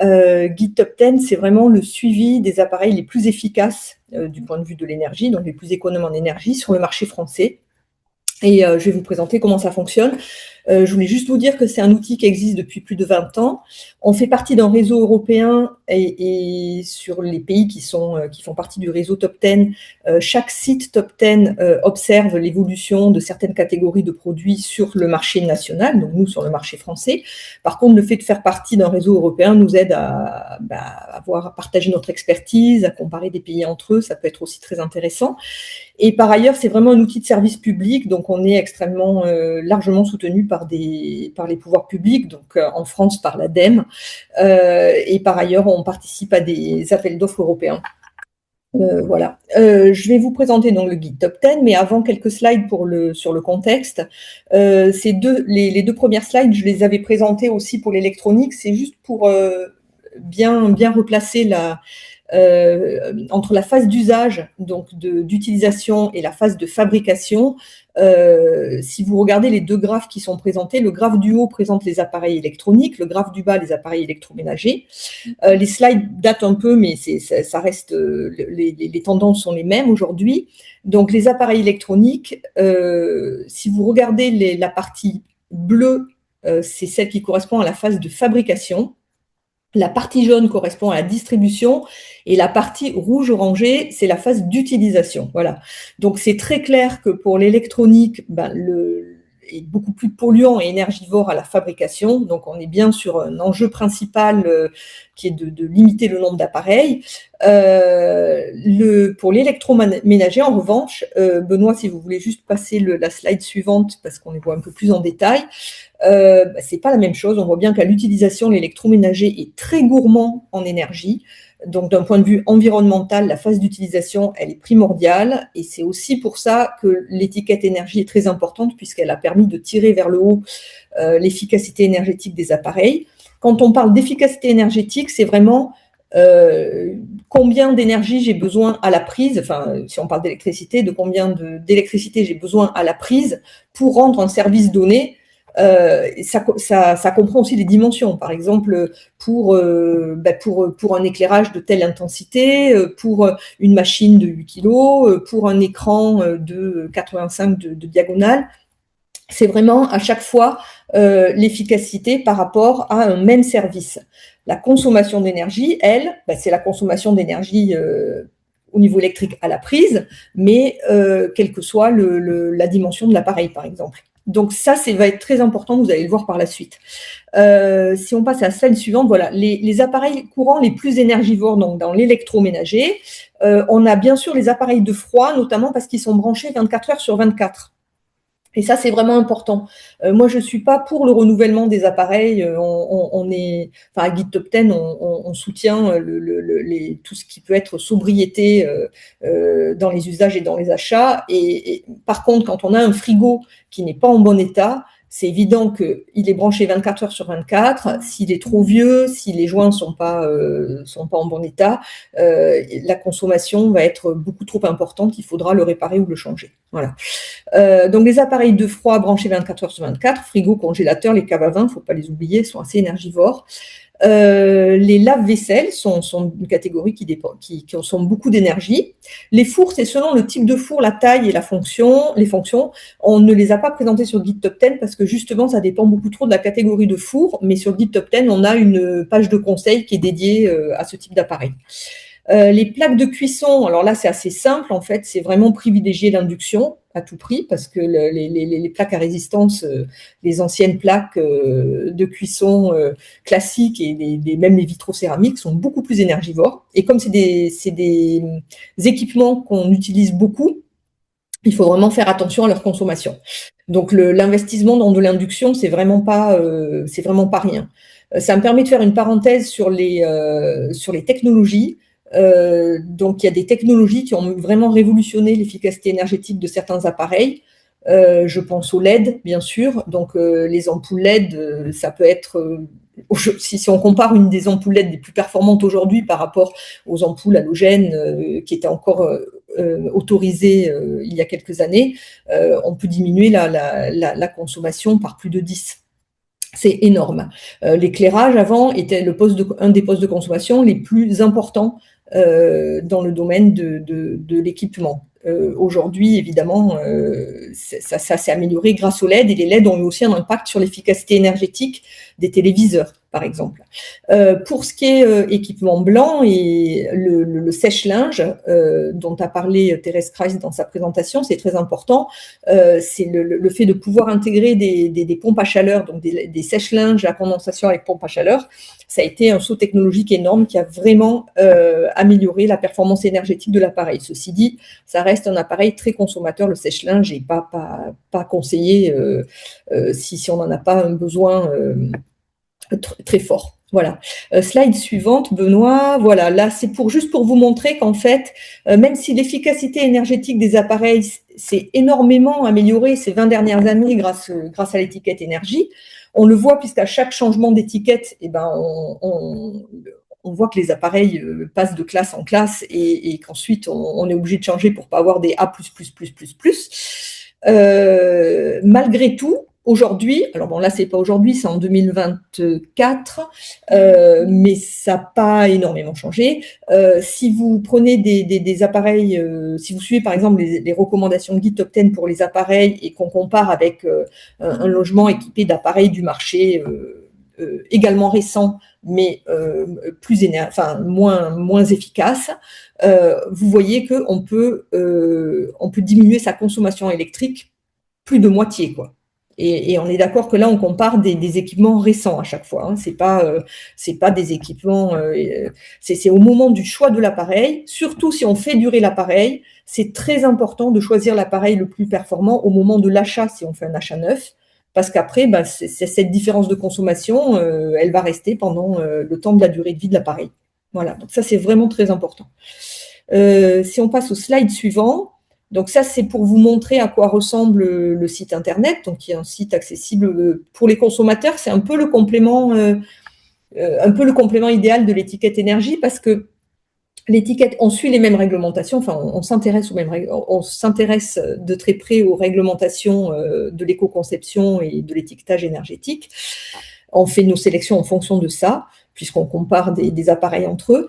Guide Top 10, c'est vraiment le suivi des appareils les plus efficaces du point de vue de l'énergie, donc les plus économes en énergie sur le marché français. Et je vais vous présenter comment ça fonctionne. Je voulais juste vous dire que c'est un outil qui existe depuis plus de 20 ans. On fait partie d'un réseau européen et sur les pays qui font partie du réseau Top 10, chaque site Top 10 observe l'évolution de certaines catégories de produits sur le marché national, donc nous sur le marché français. Par contre, le fait de faire partie d'un réseau européen nous aide à partager notre expertise, à comparer des pays entre eux, ça peut être aussi très intéressant. Et par ailleurs, c'est vraiment un outil de service public, donc on est extrêmement largement soutenu par les pouvoirs publics, donc en France par l'ADEME, et par ailleurs, on participe à des appels d'offres européens. Voilà. Je vais vous présenter donc le guide Top 10, mais avant quelques slides sur le contexte. Les deux premières slides, je les avais présentées aussi pour l'électronique, c'est juste pour bien replacer entre la phase d'usage, donc d'utilisation, et la phase de fabrication. Si vous regardez les deux graphes qui sont présentés, le graphe du haut présente les appareils électroniques, le graphe du bas les appareils électroménagers. Les slides datent un peu, mais ça reste, les tendances sont les mêmes aujourd'hui. Donc les appareils électroniques, si vous regardez la partie bleue, c'est celle qui correspond à la phase de fabrication. La partie jaune correspond à la distribution et la partie rouge-orangée, c'est la phase d'utilisation. Voilà. Donc, c'est très clair que pour l'électronique, est beaucoup plus polluant et énergivore à la fabrication. Donc, on est bien sur un enjeu principal qui est de limiter le nombre d'appareils. Pour l'électroménager, en revanche, Benoît, si vous voulez juste passer la slide suivante, parce qu'on les voit un peu plus en détail, c'est pas la même chose. On voit bien qu'à l'utilisation, l'électroménager est très gourmand en énergie. Donc, d'un point de vue environnemental, la phase d'utilisation, elle est primordiale. Et c'est aussi pour ça que l'étiquette énergie est très importante, puisqu'elle a permis de tirer vers le haut l'efficacité énergétique des appareils. Quand on parle d'efficacité énergétique, c'est vraiment combien d'énergie j'ai besoin à la prise, enfin, si on parle d'électricité, de combien d'électricité j'ai besoin à la prise pour rendre un service donné. Ça comprend aussi les dimensions. Par exemple, pour un éclairage de telle intensité, pour une machine de 8 kg, pour un écran de 85 de diagonale. C'est vraiment à chaque fois l'efficacité par rapport à un même service. La consommation d'énergie, elle, c'est la consommation d'énergie au niveau électrique à la prise, mais quelle que soit la dimension de l'appareil, par exemple. Donc ça va être très important, vous allez le voir par la suite. Si on passe à la slide suivante, voilà, les appareils courants les plus énergivores, donc dans l'électroménager, on a bien sûr les appareils de froid, notamment parce qu'ils sont branchés 24 heures sur 24. Et ça, c'est vraiment important. Moi, je ne suis pas pour le renouvellement des appareils. À Guide Top 10, on soutient tout ce qui peut être sobriété dans les usages et dans les achats. Et par contre, quand on a un frigo qui n'est pas en bon état, c'est évident qu'il est branché 24 heures sur 24. S'il est trop vieux, si les joints sont pas en bon état, la consommation va être beaucoup trop importante. Il faudra le réparer ou le changer. Voilà. Donc les appareils de froid branchés 24 heures sur 24, frigo, congélateur, les caves à vin, il ne faut pas les oublier, sont assez énergivores. Les lave-vaisselle sont une catégorie qui consomment beaucoup d'énergie. Les fours, c'est selon le type de four, la taille et les fonctions. On ne les a pas présentés sur Guide Top 10 parce que justement, ça dépend beaucoup trop de la catégorie de four. Mais sur Guide Top 10, on a une page de conseil qui est dédiée à ce type d'appareil. Les plaques de cuisson, alors là, c'est assez simple, en fait, c'est vraiment privilégier l'induction à tout prix, parce que les plaques à résistance, les anciennes plaques de cuisson classiques et même les vitraux céramiques sont beaucoup plus énergivores. Et comme c'est des équipements qu'on utilise beaucoup, il faut vraiment faire attention à leur consommation. Donc l'investissement dans de l'induction, c'est vraiment pas rien. Ça me permet de faire une parenthèse sur les technologies. Donc, il y a des technologies qui ont vraiment révolutionné l'efficacité énergétique de certains appareils. Je pense aux LED, bien sûr. Donc, les ampoules LED, ça peut être... si on compare une des ampoules LED les plus performantes aujourd'hui par rapport aux ampoules halogènes qui étaient encore autorisées il y a quelques années, on peut diminuer la consommation par plus de 10. C'est énorme. L'éclairage avant était un des postes de consommation les plus importants dans le domaine de l'équipement. Aujourd'hui, évidemment, ça s'est amélioré grâce aux LED, et les LED ont eu aussi un impact sur l'efficacité énergétique des téléviseurs, par exemple. Pour ce qui est équipement blanc et le sèche-linge, dont a parlé Thérèse Kreis dans sa présentation, c'est très important. C'est le fait de pouvoir intégrer des pompes à chaleur, donc des sèche-linges à condensation avec pompe à chaleur. Ça a été un saut technologique énorme qui a vraiment amélioré la performance énergétique de l'appareil. Ceci dit, ça reste un appareil très consommateur, le sèche-linge, et pas conseillé si on n'en a pas un besoin très fort. Voilà. Slide suivante, Benoît. Voilà, là, c'est juste pour vous montrer qu'en fait, même si l'efficacité énergétique des appareils s'est énormément améliorée ces 20 dernières années grâce à l'étiquette énergie, on le voit puisqu'à chaque changement d'étiquette, eh ben, on voit que les appareils passent de classe en classe, et qu'ensuite, on est obligé de changer pour pas avoir des A+++++. Malgré tout, aujourd'hui, alors bon là c'est pas aujourd'hui, c'est en 2024, mais ça n'a pas énormément changé. Si vous prenez des appareils, si vous suivez par exemple les recommandations de Guide Top 10 pour les appareils, et qu'on compare avec un logement équipé d'appareils du marché également récents, mais moins efficaces, vous voyez qu'on peut diminuer sa consommation électrique plus de moitié, quoi. Et on est d'accord que là, on compare des équipements récents à chaque fois. Hein. C'est pas des équipements. C'est au moment du choix de l'appareil. Surtout si on fait durer l'appareil, c'est très important de choisir l'appareil le plus performant au moment de l'achat, si on fait un achat neuf, parce qu'après, cette différence de consommation, elle va rester pendant le temps de la durée de vie de l'appareil. Voilà. Donc ça, c'est vraiment très important. Si on passe au slide suivant. Donc ça, c'est pour vous montrer à quoi ressemble le site internet, donc qui est un site accessible pour les consommateurs. C'est un peu le complément idéal de l'étiquette énergie, parce que l'étiquette, on suit les mêmes réglementations. Enfin, on s'intéresse de très près aux réglementations de l'éco-conception et de l'étiquetage énergétique. On fait nos sélections en fonction de ça, puisqu'on compare des appareils entre eux.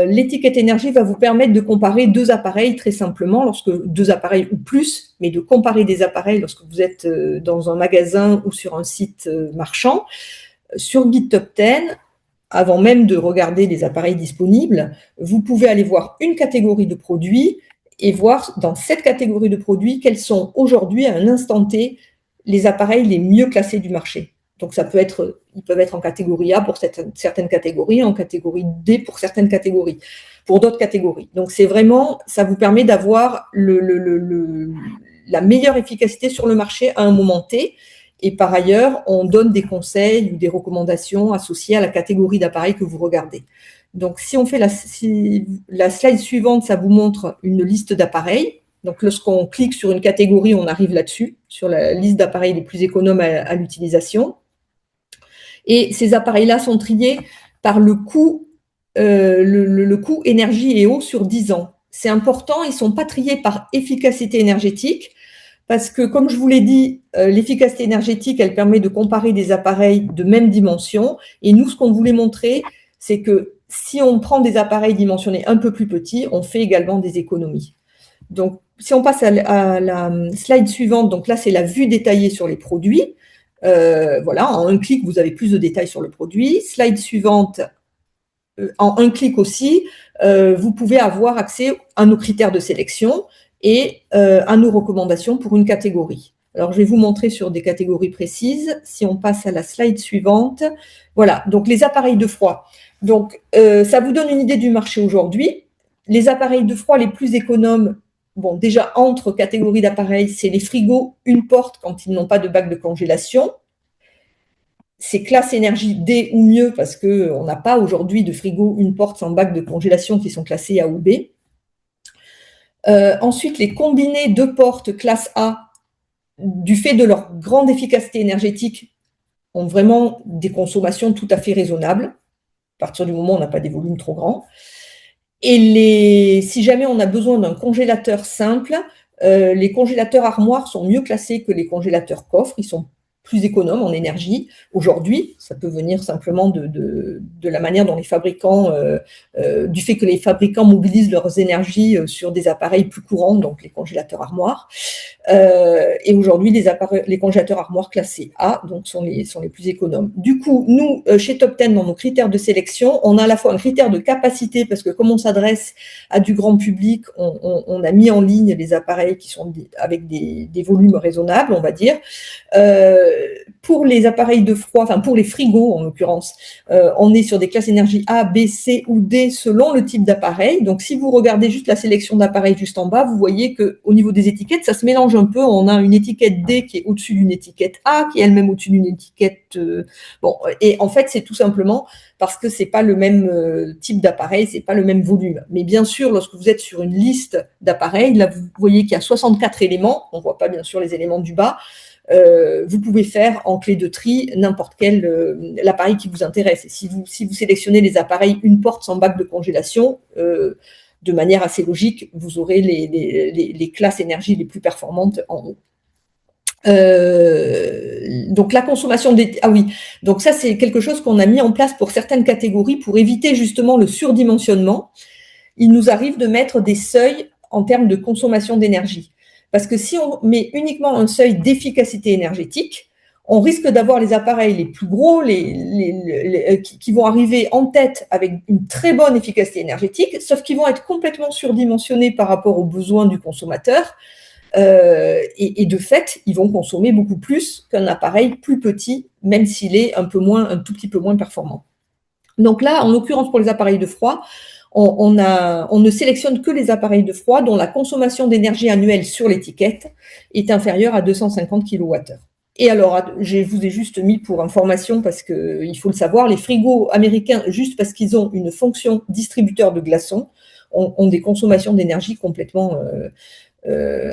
L'étiquette énergie va vous permettre de comparer deux appareils très simplement, deux appareils ou plus, mais de comparer des appareils lorsque vous êtes dans un magasin ou sur un site marchand. Sur Guide Top 10, avant même de regarder les appareils disponibles, vous pouvez aller voir une catégorie de produits et voir dans cette catégorie de produits quels sont aujourd'hui, à un instant T, les appareils les mieux classés du marché. Donc ils peuvent être en catégorie A pour certaines catégories, en catégorie D pour certaines catégories, pour d'autres catégories. Donc ça vous permet d'avoir la meilleure efficacité sur le marché à un moment T. Et par ailleurs, on donne des conseils ou des recommandations associées à la catégorie d'appareil que vous regardez. Donc, si on fait la slide suivante, ça vous montre une liste d'appareils. Donc, lorsqu'on clique sur une catégorie, on arrive là-dessus, sur la liste d'appareils les plus économes à l'utilisation. Et ces appareils-là sont triés par le coût énergie et eau sur 10 ans. C'est important, ils ne sont pas triés par efficacité énergétique, parce que, comme je vous l'ai dit, l'efficacité énergétique, elle permet de comparer des appareils de même dimension. Et nous, ce qu'on voulait montrer, c'est que si on prend des appareils dimensionnés un peu plus petits, on fait également des économies. Donc, si on passe à la slide suivante, donc là, c'est la vue détaillée sur les produits. Voilà, en un clic, vous avez plus de détails sur le produit. Slide suivante, en un clic aussi, vous pouvez avoir accès à nos critères de sélection et à nos recommandations pour une catégorie. Alors, je vais vous montrer sur des catégories précises. Si on passe à la slide suivante, voilà, donc les appareils de froid. Donc, ça vous donne une idée du marché aujourd'hui. Les appareils de froid les plus économes, bon, déjà, entre catégories d'appareils, c'est les frigos une porte quand ils n'ont pas de bac de congélation. C'est classe énergie D ou mieux, parce qu'on n'a pas aujourd'hui de frigo une porte sans bac de congélation qui sont classés A ou B. Ensuite, les combinés de portes classe A, du fait de leur grande efficacité énergétique, ont vraiment des consommations tout à fait raisonnables, à partir du moment où on n'a pas des volumes trop grands. Et si jamais on a besoin d'un congélateur simple, les congélateurs armoires sont mieux classés que les congélateurs coffres. Ils sont plus économes en énergie. Aujourd'hui, ça peut venir simplement de la manière dont les fabricants, du fait que les fabricants mobilisent leurs énergies sur des appareils plus courants, donc les congélateurs armoires. Et aujourd'hui, les congélateurs armoires classés A donc sont les plus économes. Du coup, nous, chez Top 10, dans nos critères de sélection, on a à la fois un critère de capacité, parce que comme on s'adresse à du grand public, on a mis en ligne les appareils qui sont avec des volumes raisonnables, on va dire. Pour les appareils de froid, enfin pour les frigos en l'occurrence, on est sur des classes énergie A, B, C ou D selon le type d'appareil. Donc si vous regardez juste la sélection d'appareils juste en bas, vous voyez qu'au niveau des étiquettes, ça se mélange un peu. On a une étiquette D qui est au-dessus d'une étiquette A, qui est elle-même au-dessus d'une étiquette... bon, et en fait, c'est tout simplement parce que c'est pas le même type d'appareil, c'est pas le même volume. Mais bien sûr, lorsque vous êtes sur une liste d'appareils, là vous voyez qu'il y a 64 éléments, on voit pas bien sûr les éléments du bas, vous pouvez faire en clé de tri n'importe quel l'appareil qui vous intéresse. Et si vous sélectionnez les appareils une porte sans bac de congélation, de manière assez logique, vous aurez les classes énergie les plus performantes en haut. Donc la consommation ah oui, donc ça c'est quelque chose qu'on a mis en place pour certaines catégories pour éviter justement le surdimensionnement. Il nous arrive de mettre des seuils en termes de consommation d'énergie. Parce que si on met uniquement un seuil d'efficacité énergétique, on risque d'avoir les appareils les plus gros, qui vont arriver en tête avec une très bonne efficacité énergétique, sauf qu'ils vont être complètement surdimensionnés par rapport aux besoins du consommateur. Et de fait, ils vont consommer beaucoup plus qu'un appareil plus petit, même s'il est un tout petit peu moins performant. Donc là, en l'occurrence pour les appareils de froid, on ne sélectionne que les appareils de froid dont la consommation d'énergie annuelle sur l'étiquette est inférieure à 250 kWh. Et alors, je vous ai juste mis pour information, parce qu'il faut le savoir, les frigos américains, juste parce qu'ils ont une fonction distributeur de glaçons, ont des consommations d'énergie complètement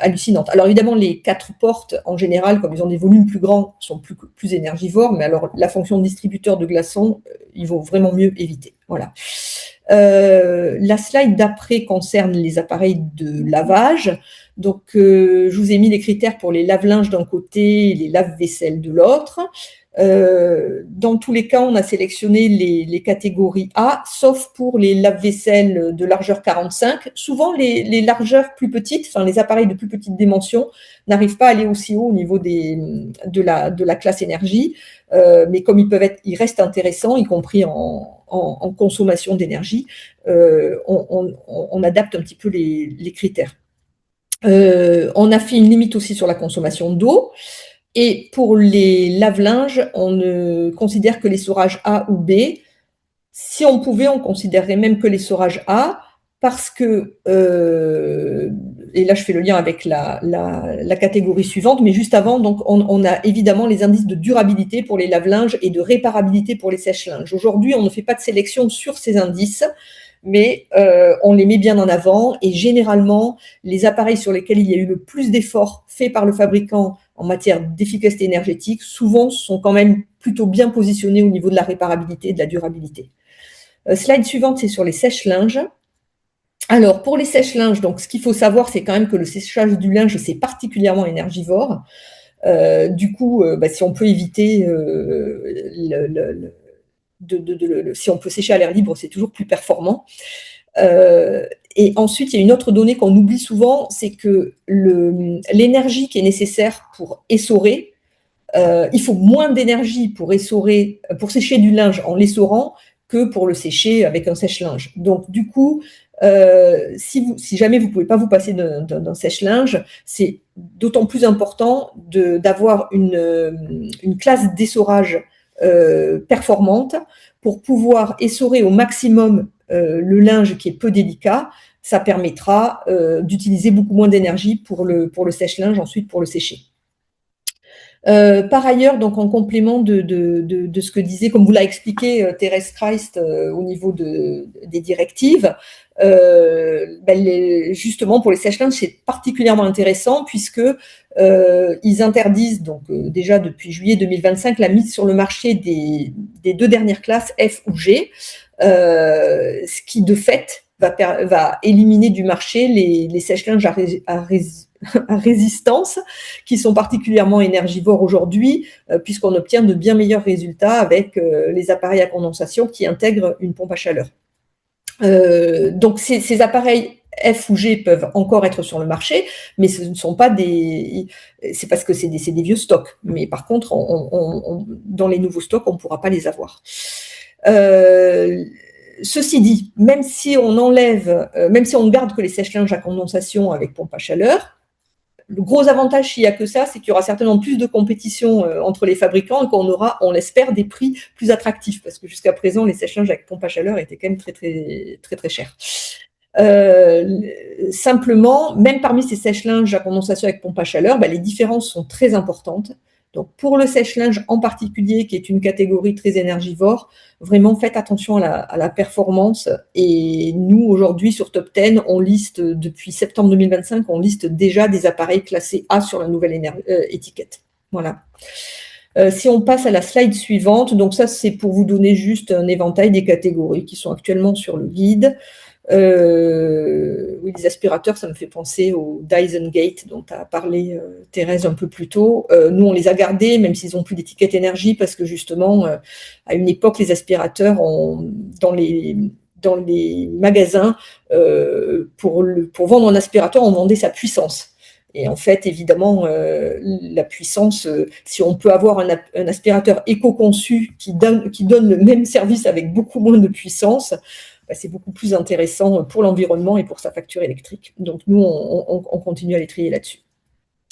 hallucinantes. Alors évidemment, les 4 portes, en général, comme ils ont des volumes plus grands, sont plus énergivores, mais alors la fonction distributeur de glaçons, il vaut vraiment mieux éviter. Voilà. La slide d'après concerne les appareils de lavage. Donc, je vous ai mis les critères pour les lave-linges d'un côté et les lave-vaisselle de l'autre. Dans tous les cas, on a sélectionné les catégories A, sauf pour les lave-vaisselle de largeur 45. Souvent, les largeurs plus petites, enfin les appareils de plus petite dimension, n'arrivent pas à aller aussi haut au niveau de la classe énergie, mais comme ils restent intéressants, y compris en consommation d'énergie, on adapte un petit peu les critères. On a fait une limite aussi sur la consommation d'eau. Et pour les lave-linges, on ne considère que l'essorage A ou B. Si on pouvait, on considérerait même que l'essorage A, parce que, et là je fais le lien avec la catégorie suivante, mais juste avant, donc on a évidemment les indices de durabilité pour les lave-linges et de réparabilité pour les sèche-linges. Aujourd'hui, on ne fait pas de sélection sur ces indices, mais on les met bien en avant, et généralement, les appareils sur lesquels il y a eu le plus d'efforts faits par le fabricant en matière d'efficacité énergétique, souvent sont quand même plutôt bien positionnés au niveau de la réparabilité et de la durabilité. Slide suivante, c'est sur les sèche-linges. Alors, pour les sèche-linges, donc, ce qu'il faut savoir, c'est quand même que le séchage du linge, c'est particulièrement énergivore. Du coup, si on peut éviter si on peut sécher à l'air libre, c'est toujours plus performant. Et ensuite, il y a une autre donnée qu'on oublie souvent, c'est que l'énergie qui est nécessaire pour essorer, il faut moins d'énergie pour sécher du linge en l'essorant que pour le sécher avec un sèche-linge. Donc, du coup, si jamais vous ne pouvez pas vous passer d'un sèche-linge, c'est d'autant plus important d'avoir une classe d'essorage performante pour pouvoir essorer au maximum le linge qui est peu délicat. Ça permettra d'utiliser beaucoup moins d'énergie pour le sèche-linge, ensuite pour le sécher. Par ailleurs, donc en complément de ce que disait, comme vous l'a expliqué Thérèse Christ au niveau des directives, justement pour les sèche-linges, c'est particulièrement intéressant puisque ils interdisent donc déjà depuis juillet 2025 la mise sur le marché des 2 dernières classes F ou G, ce qui de fait va éliminer du marché les sèche-linges à résistance, qui sont particulièrement énergivores aujourd'hui, puisqu'on obtient de bien meilleurs résultats avec les appareils à condensation qui intègrent une pompe à chaleur. Donc ces appareils F ou G peuvent encore être sur le marché, mais ce ne sont pas c'est parce que c'est des vieux stocks. Mais par contre, dans les nouveaux stocks, on ne pourra pas les avoir. Ceci dit, même si on garde que les sèche-linges à condensation avec pompe à chaleur, le gros avantage, s'il n'y a que ça, c'est qu'il y aura certainement plus de compétition entre les fabricants et qu'on aura, on l'espère, des prix plus attractifs, parce que jusqu'à présent, les sèche-linges avec pompe à chaleur étaient quand même très chers. Simplement, même parmi ces sèche-linges à condensation avec pompe à chaleur, les différences sont très importantes. Donc, pour le sèche-linge en particulier, qui est une catégorie très énergivore, vraiment faites attention à la performance. Et nous, aujourd'hui, sur Top 10, on liste, depuis septembre 2025, on liste déjà des appareils classés A sur la nouvelle étiquette. Voilà. Si on passe à la slide suivante, donc ça, c'est pour vous donner juste un éventail des catégories qui sont actuellement sur le guide. Oui, les aspirateurs, ça me fait penser au Dyson Gate dont a parlé Thérèse un peu plus tôt. Nous, on les a gardés, même s'ils n'ont plus d'étiquette énergie, parce que justement, à une époque, les aspirateurs, dans les magasins, pour vendre un aspirateur, on vendait sa puissance. Et en fait, évidemment, la puissance, si on peut avoir un aspirateur éco-conçu qui donne le même service avec beaucoup moins de puissance, c'est beaucoup plus intéressant pour l'environnement et pour sa facture électrique. Donc nous, on continue à les trier là-dessus.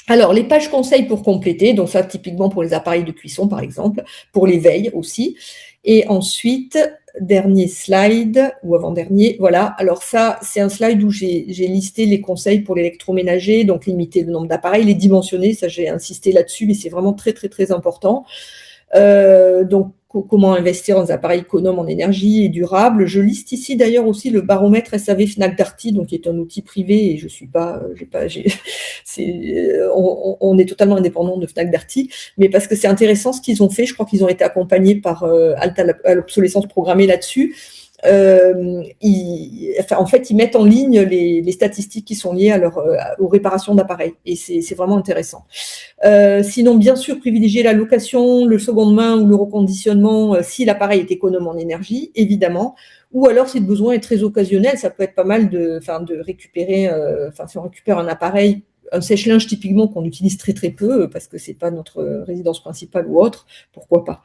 Alors, les pages conseils pour compléter, donc ça typiquement pour les appareils de cuisson par exemple, pour les veilles aussi. Et ensuite, dernier slide, ou avant-dernier, voilà. Alors ça, c'est un slide où j'ai listé les conseils pour l'électroménager, donc limiter le nombre d'appareils, les dimensionner, ça j'ai insisté là-dessus, mais c'est vraiment très important. Donc, comment investir dans des appareils économes en énergie et durables. Je liste ici d'ailleurs aussi le baromètre SAV Fnac Darty, donc qui est un outil privé et je suis pas, on est totalement indépendant de Fnac Darty, mais parce que c'est intéressant ce qu'ils ont fait. Je crois qu'ils ont été accompagnés par Alta à l'obsolescence programmée là-dessus. En fait, ils mettent en ligne les statistiques qui sont liées aux réparations d'appareils et c'est vraiment intéressant. Sinon, bien sûr, privilégier la location, le seconde main ou le reconditionnement si l'appareil est économe en énergie, évidemment. Ou alors, si le besoin est très occasionnel, ça peut être pas mal de récupérer, si on récupère un appareil, un sèche-linge typiquement qu'on utilise très peu parce que c'est pas notre résidence principale ou autre, pourquoi pas.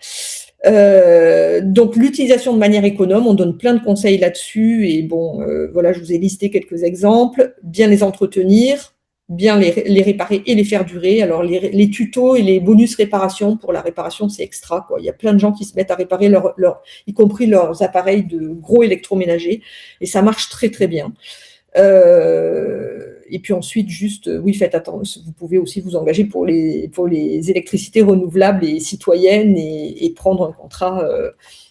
Donc l'utilisation de manière économe, on donne plein de conseils là-dessus et bon, voilà, je vous ai listé quelques exemples. Bien les entretenir, bien les réparer et les faire durer. Alors les tutos et les bonus réparation pour la réparation, c'est extra, quoi. Il y a plein de gens qui se mettent à réparer y compris leurs appareils de gros électroménagers et ça marche très bien. Et puis ensuite, juste, oui, faites attention. Vous pouvez aussi vous engager pour les électricités renouvelables et citoyennes et prendre un contrat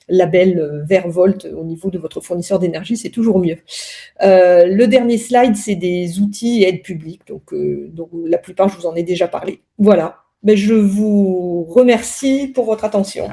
label Vert Volt au niveau de votre fournisseur d'énergie, c'est toujours mieux. Le dernier slide, c'est des outils et aides publiques. Donc la plupart, je vous en ai déjà parlé. Voilà. Je vous remercie pour votre attention.